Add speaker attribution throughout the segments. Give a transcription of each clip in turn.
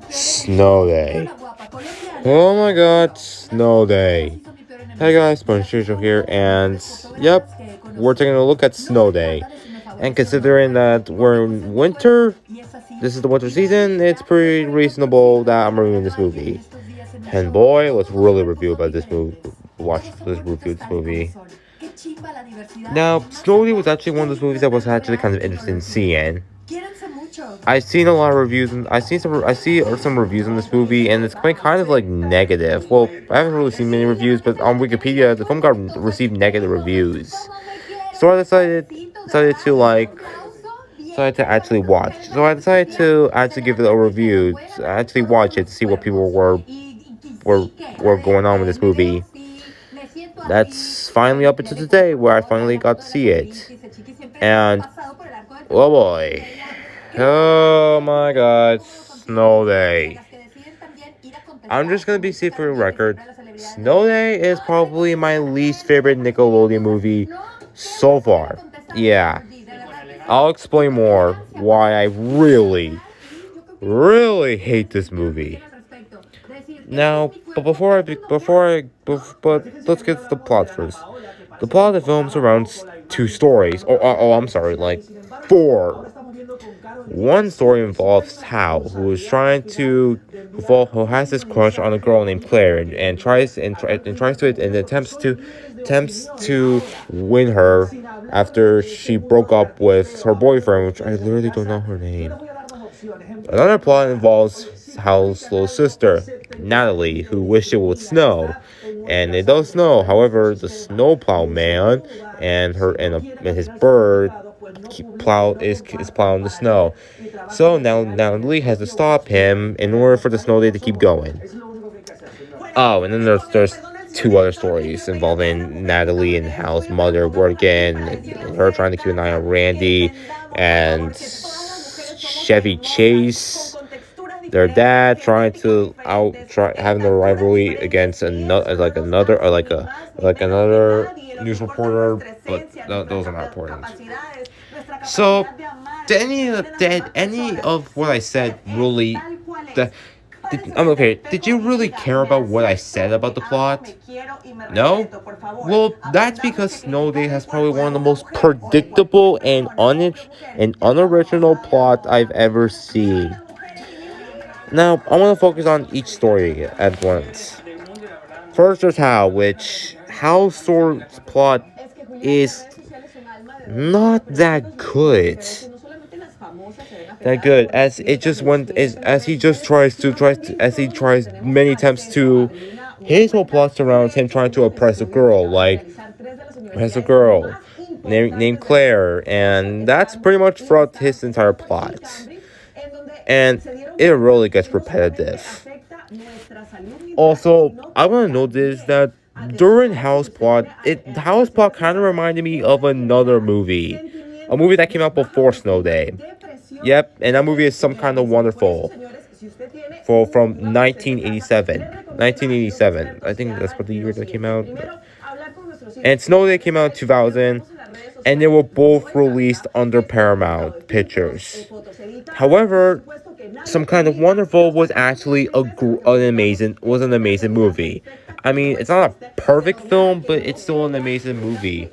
Speaker 1: Snow Day. Oh my god, Snow Day. Hey guys, Bonjour here, and yep, we're taking a look at Snow Day. And considering that we're in winter, this is the winter season, it's pretty reasonable that I'm reviewing this movie. And boy, let's really review about this movie. Let's review this movie. Now, Snow Day was actually one of those movies that was actually kind of interesting seeing. I've seen a lot of reviews, and I see some reviews on this movie, and it's been kind of like negative. Well, I haven't really seen many reviews, but on Wikipedia, the film received negative reviews. So I decided to actually watch. So I decided to actually give it a review, to actually watch it to see what people were going on with this movie. That's finally up until today, where I finally got to see it, and oh boy. Oh my god, Snow Day. I'm just gonna be safe for the record. Snow Day is probably my least favorite Nickelodeon movie so far. Yeah. I'll explain more why I really hate this movie. Now, but let's get to the plot first. The plot of the film surrounds two stories. I'm sorry, like four. One story involves Hal, who has this crush on a girl named Claire, and attempts to win her after she broke up with her boyfriend, which I literally don't know her name. Another plot involves Hal's little sister, Natalie, who wished it would snow, and it does snow. However, the snowplow man and his bird is plowing the snow. So now Natalie has to stop him in order for the snow day to keep going. Oh, and then there's two other stories involving Natalie and Hal's mother working, and her trying to keep an eye on Randy, and Chevy Chase, their dad, trying to having a rivalry against another news reporter, but those are not important. So, did any of what I said really? Did you really care about what I said about the plot? No? Well, that's because Snow Day has probably one of the most predictable and unoriginal plot I've ever seen. Now, I want to focus on each story at once. First, there's Hal's story's plot is not that good. As he tries many attempts to. His whole plot surrounds him trying to oppress a girl named Claire, and that's pretty much throughout his entire plot. And it really gets repetitive. Also, I want to notice that during Hal's plot kind of reminded me of another movie. A movie that came out before Snow Day. Yep, and that movie is Some Kind of Wonderful. From 1987. 1987. I think that's what the year that came out. And Snow Day came out in 2000. And they were both released under Paramount Pictures. However, Some Kind of Wonderful was actually an amazing movie. I mean, it's not a perfect film, but it's still an amazing movie.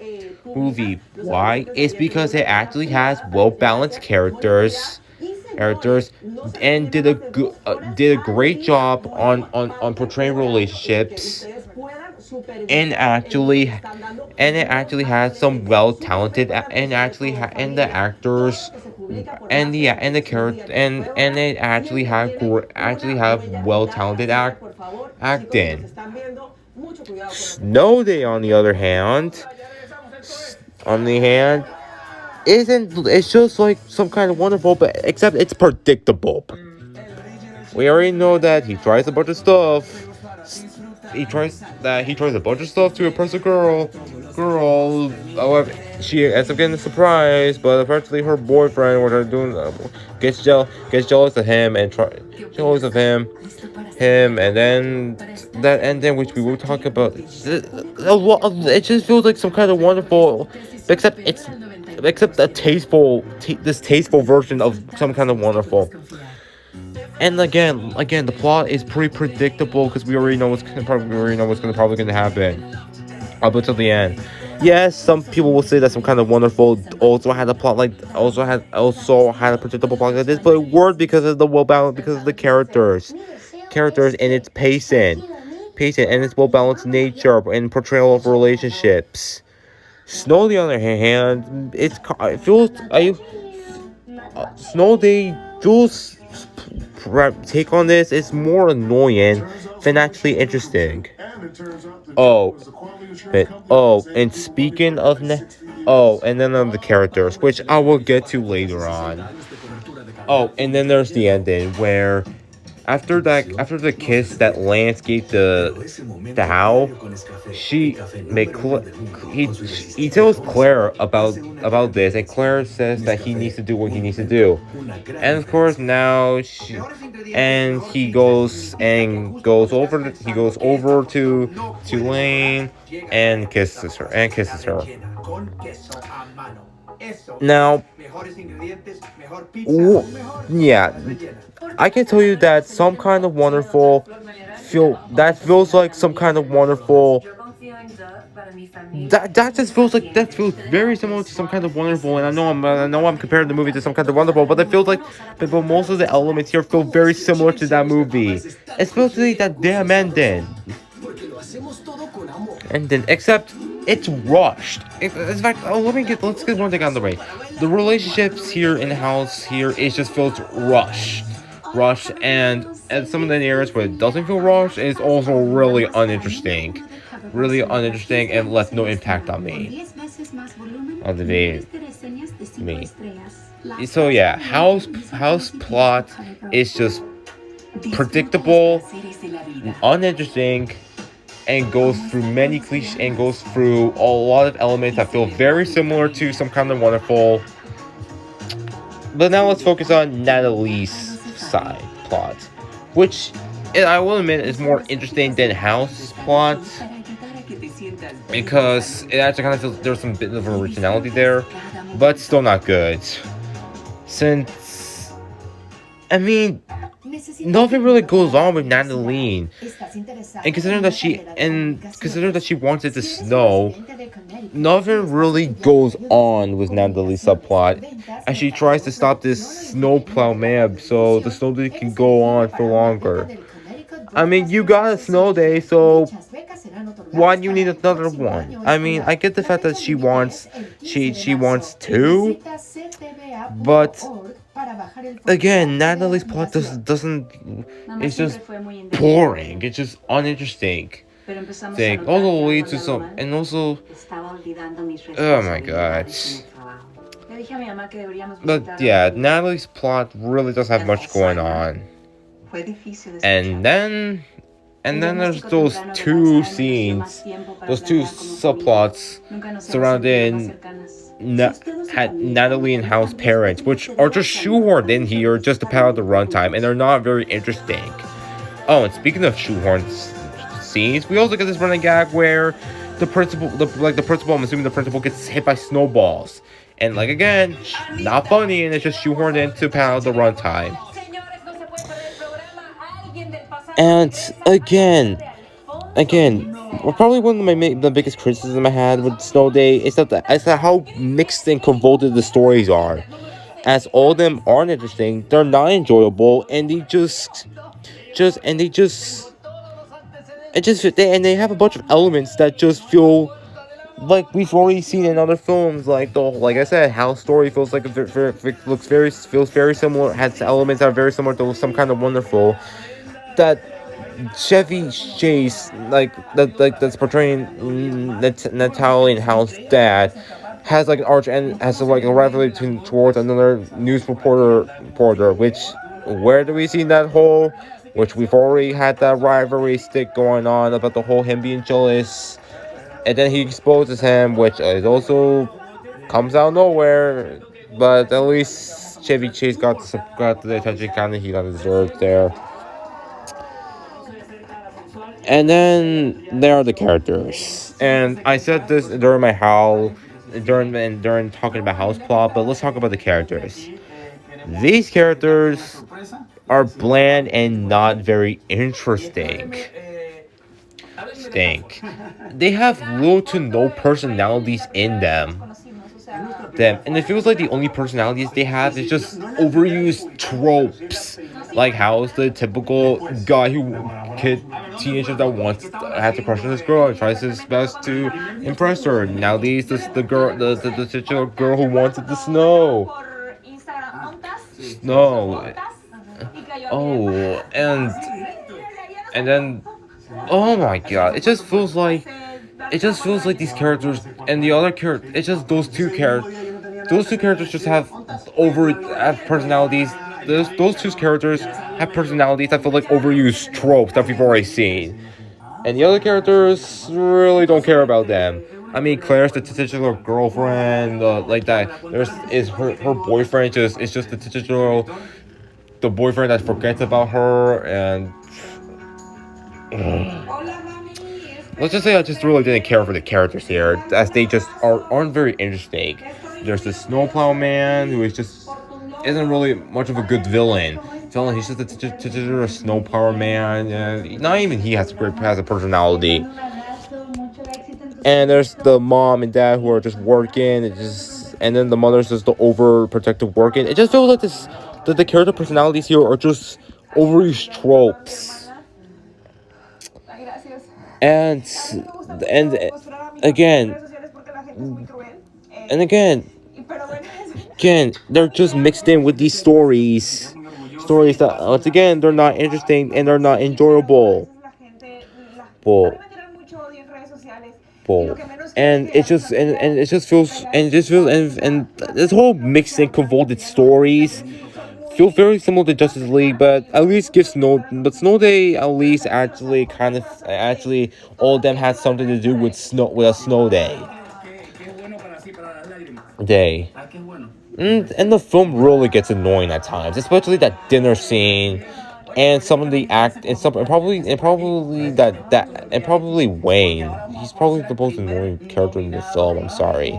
Speaker 1: Why? It's because it actually has well-balanced characters, and did a great job on portraying relationships. And it actually has some well-talented and the actors and the character and it actually have well-talented acting. Snow Day, on the other hand, it's just like Some Kind of Wonderful, but except it's predictable. We already know that he tries a bunch of stuff. He tries a bunch of stuff to impress a girl. However, she ends up getting a surprise, but eventually her boyfriend, what they're doing, gets jealous of him and and then which we will talk about. It just feels like Some Kind of Wonderful, except a tasteful version of Some Kind of Wonderful. And again, the plot is pretty predictable because we already know what's gonna probably gonna happen up until the end. Yes, some people will say that some kind of wonderful also had a plot like also had a predictable plot like this, but it worked because of the well balanced because of the characters and its pacing and its well balanced nature and portrayal of relationships. Snow, on the other hand, it feels I Snow Day feels take on this is more annoying than actually interesting. Oh, and speaking of and then of the characters, which I will get to later on. Oh, and then there's the ending where after the kiss that Lance gave the How, she make he tells Claire about this, and Claire says that he needs to do what he needs to do, and of course now he goes over to Lane and kisses her. Now, yeah, I can tell you that some kind of wonderful feels like some kind of wonderful that feels very similar to some kind of wonderful, and I know I'm comparing the movie to some kind of wonderful, but it feels like but most of the elements here feel very similar to that movie, especially that damn ending. And then except it's rushed. In fact, let's get one thing out of the way. The relationships here in the house here is just feels rushed, and at some of the areas where it doesn't feel rushed, it's also really uninteresting, and left no impact on me. On the me. So yeah, house plot is just predictable, uninteresting, and goes through many cliches and goes through a lot of elements that feel very similar to some kind of wonderful. But now let's focus on Natalie's side plot, which I will admit is more interesting than House plot because it actually kind of feels there's some bit of originality there, but still not good. Since I mean, nothing really goes on with Natalie, and considering that she wants it to snow, nothing really goes on with Natalie's subplot, as she tries to stop this snowplow man so the snow day can go on for longer. I mean, you got a snow day, so why do you need another one? I mean, I get the fact that she wants two, but again, Natalie's plot doesn't. It's just boring. It's just uninteresting. Also leads to some, and also, oh my god. But yeah, Natalie's plot really doesn't have much going on. And then there's those two scenes, those two subplots surrounding Natalie and House parents, which are just shoehorned in here just to pad out the runtime, and they're not very interesting. Oh, and speaking of shoehorned scenes, we also get this running gag where the principal, I'm assuming the principal gets hit by snowballs, and like again, not funny, and it's just shoehorned in to pad out the runtime. And again, well, probably one of the biggest criticism I had with Snow Day is that how mixed and convoluted the stories are. As all of them aren't interesting, they're not enjoyable, and they they have a bunch of elements that just feel like we've already seen in other films. Like I said, House story feels like feels very similar, has elements that are very similar to some kind of wonderful. That Chevy Chase, that's portraying Natalie and Hal's dad, has like an arch and has like a rivalry towards another news reporter. Which where do we see that whole? Which we've already had that rivalry stick going on about the whole him being jealous, and then he exposes him, which is also comes out of nowhere. But at least Chevy Chase got the attention kind of he deserved there. And then there are the characters, and I said this during during talking about house plot, but let's talk about the characters. These characters are bland and not very interesting. Stink. They have little to no personalities in them, and it feels like the only personalities they have is just overused tropes, like how is the typical guy who kid teenager that wants has a crush on this girl and tries his best to impress her. Nowadays, the girl, the titular girl who wanted the snow. Oh, and then, oh my god, it just feels like these characters and the other character. It's just those two characters. Those two characters just have personalities. Those two characters have personalities that feel like overused tropes that we've already seen, and the other characters really don't care about them. I mean, Claire's the titular girlfriend, like that. There's is her boyfriend just the boyfriend that forgets about her, and let's just say I just really didn't care for the characters here, as they just aren't very interesting. There's the snowplow man who isn't really much of a good villain. He's just a titular snowplow man, and not even he has a personality. And there's the mom and dad who are just working, and then the mother's just the overprotective working. It just feels like that the character personalities here are just overused tropes. And and again and again, they're just mixed in with these stories that once again they're not interesting and they're not enjoyable. Bull. Bull. And it just feels and this whole mixed and convoluted stories feel very similar to Justice League, but at least Snow Day at least actually all of them had something to do with a snow day. And the film really gets annoying at times, especially that dinner scene, and some of the act, and probably Wayne. He's probably the most annoying character in the film. I'm sorry.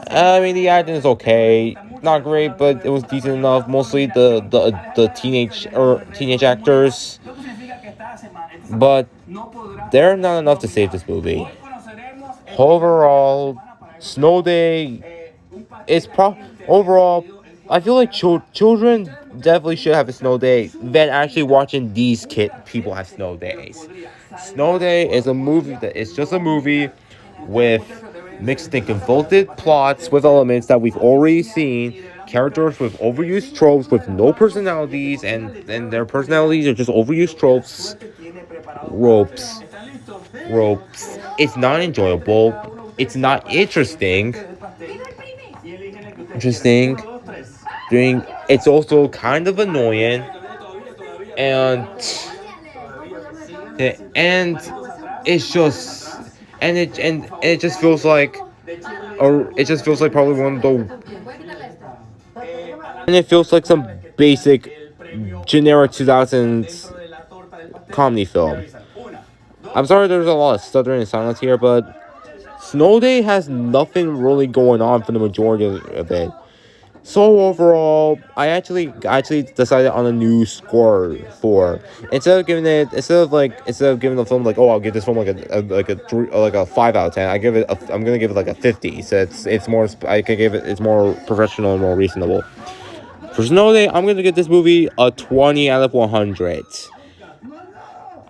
Speaker 1: I mean, the acting is okay, not great, but it was decent enough. Mostly the teenage actors, but they're not enough to save this movie. Overall, Snow Day is overall. I feel like children definitely should have a snow day than actually watching these people have snow days. Snow Day is a movie it's just a movie with mixed and convoluted plots with elements that we've already seen, characters with overused tropes with no personalities, and their personalities are just overused ropes. It's not enjoyable. It's not interesting. It's also kind of annoying, and it's just it just feels like probably one of the and it feels like some basic generic 2000s comedy film. I'm sorry there's a lot of stuttering and silence here, but Snow Day has nothing really going on for the majority of it. So overall, I actually decided on a new score for instead of giving the film like, oh, I'll give this film like a 5 out of 10. I'm gonna give it like a 50. So it's more, it's more professional and more reasonable. For Snow Day, I'm gonna give this movie a 20 out of 100.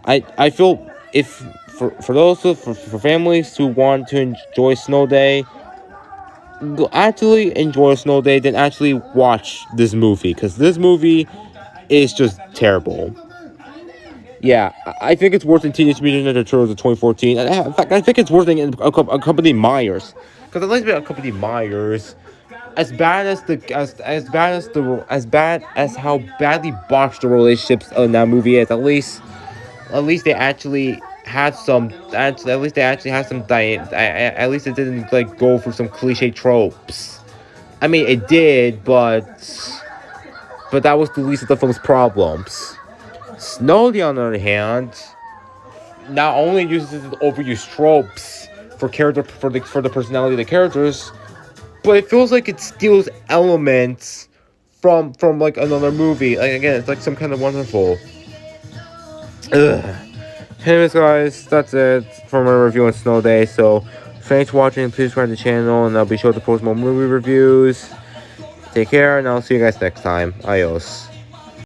Speaker 1: I feel if for families who want to enjoy Snow Day, actually enjoy a Snow Day, then actually watch this movie, because this movie is just terrible. Yeah, I think it's worse than Teenage Mutant Ninja Turtles of 2014. In fact, I think it's worse than Company Myers, because at least with Company Myers, as bad as how badly botched the relationships in that movie is, at least they actually had some. At least they actually had some. At least it didn't like go for some cliche tropes. I mean, it did, but that was the least of the film's problems. Snow, on the other hand, not only uses overused tropes for the personality of the characters, but it feels like it steals elements from like another movie. Like again, it's like some kind of wonderful. Ugh. Anyways, guys, that's it for my review on Snow Day. So, thanks for watching. Please subscribe to the channel, and I'll be sure to post more movie reviews. Take care, and I'll see you guys next time. Adios.